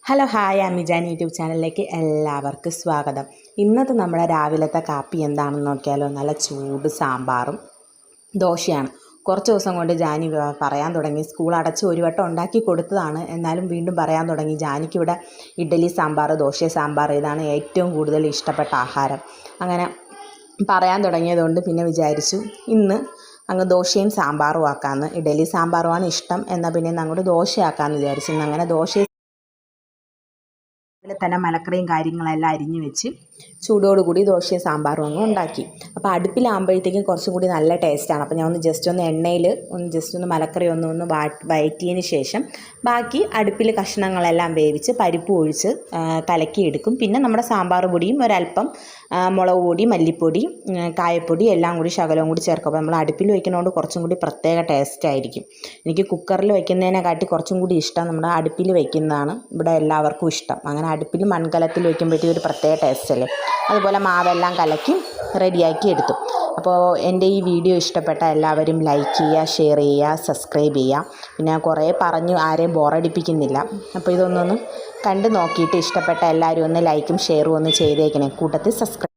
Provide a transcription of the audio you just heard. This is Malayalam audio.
ഹലോ ഹായ് അമിജാൻ യൂട്യൂബ് ചാനലിലേക്ക് എല്ലാവർക്കും സ്വാഗതം. ഇന്നത്തെ നമ്മുടെ രാവിലത്തെ കാപ്പി എന്താണെന്ന് നോക്കിയാലോ. നല്ല ചൂട് സാമ്പാറും ദോശയാണ്. കുറച്ച് ദിവസം കൊണ്ട് ജാനി പറയാൻ തുടങ്ങി. സ്കൂൾ അടച്ച് ഒരു വട്ടം ഉണ്ടാക്കി കൊടുത്തതാണ്, എന്നാലും വീണ്ടും പറയാൻ തുടങ്ങി. ജാനിക്കിവിടെ ഇഡ്ഡലി സാമ്പാർ, ദോശ സാമ്പാർ ഇതാണ് ഏറ്റവും കൂടുതൽ ഇഷ്ടപ്പെട്ട ആഹാരം. അങ്ങനെ പറയാൻ തുടങ്ങിയതുകൊണ്ട് പിന്നെ വിചാരിച്ചു ഇന്ന് അങ്ങ് ദോശയും സാമ്പാറും ആക്കാമെന്ന്. ഇഡ്ഡലി സാമ്പാറുമാണ് ഇഷ്ടം, എന്നാൽ പിന്നെ ഇന്ന് അങ്ങോട്ട് ദോശയാക്കാമെന്ന് വിചാരിച്ചു. ഇന്ന് അങ്ങനെ ദോശ അതിൽ തന്നെ മലക്കറിയും കാര്യങ്ങളെല്ലാം അരിഞ്ഞു വെച്ച് ചൂടോടുകൂടി ദോശയും സാമ്പാറും അങ്ങ് ഉണ്ടാക്കി. അപ്പോൾ അടുപ്പിലാകുമ്പോഴത്തേക്കും കുറച്ചും കൂടി നല്ല ടേസ്റ്റാണ്. അപ്പോൾ ഞാൻ ജസ്റ്റ് ഒന്ന് എണ്ണയിൽ ജസ്റ്റ് ഒന്ന് മലക്കറി ഒന്ന് വഴറ്റിയതിന് ശേഷം ബാക്കി അടുപ്പിൽ കഷ്ണങ്ങളെല്ലാം വേവിച്ച് പരിപ്പ് ഒഴിച്ച് കലക്കിയെടുക്കും. പിന്നെ നമ്മുടെ സാമ്പാർ പൊടിയും ഒരല്പം മുളക് പൊടി, മല്ലിപ്പൊടി, കായപ്പൊടി എല്ലാം കൂടി ശകലവും കൂടി ചേർക്കും. അപ്പോൾ നമ്മൾ അടുപ്പിൽ വയ്ക്കുന്നതുകൊണ്ട് കുറച്ചും കൂടി പ്രത്യേക ടേസ്റ്റ് ആയിരിക്കും. എനിക്ക് കുക്കറിൽ വയ്ക്കുന്നതിനെക്കാട്ടി കുറച്ചും കൂടി ഇഷ്ടം നമ്മുടെ അടുപ്പിൽ വയ്ക്കുന്നതാണ് ഇവിടെ എല്ലാവർക്കും ഇഷ്ടം. അങ്ങനെ അടുപ്പിൽ മൺകലത്തിൽ വയ്ക്കുമ്പോഴത്തേക്കും ഒരു പ്രത്യേക ടേസ്റ്റ് അല്ലേ. അതുപോലെ മാവെല്ലാം കലക്കി റെഡിയാക്കി എടുത്തു. അപ്പോൾ എൻ്റെ ഈ വീഡിയോ ഇഷ്ടപ്പെട്ട എല്ലാവരും ലൈക്ക് ചെയ്യുക, ഷെയർ ചെയ്യുക, സബ്സ്ക്രൈബ് ചെയ്യുക. പിന്നെ കുറേ പറഞ്ഞു ആരെയും ബോറടിപ്പിക്കുന്നില്ല. അപ്പോൾ ഇതൊന്നൊന്ന് കണ്ടു നോക്കിയിട്ട് ഇഷ്ടപ്പെട്ട എല്ലാവരും ഒന്ന് ലൈക്കും ഷെയറും ഒന്ന് ചെയ്തേക്കണേ. കൂട്ടത്തിൽ സബ്സ്ക്രൈബ്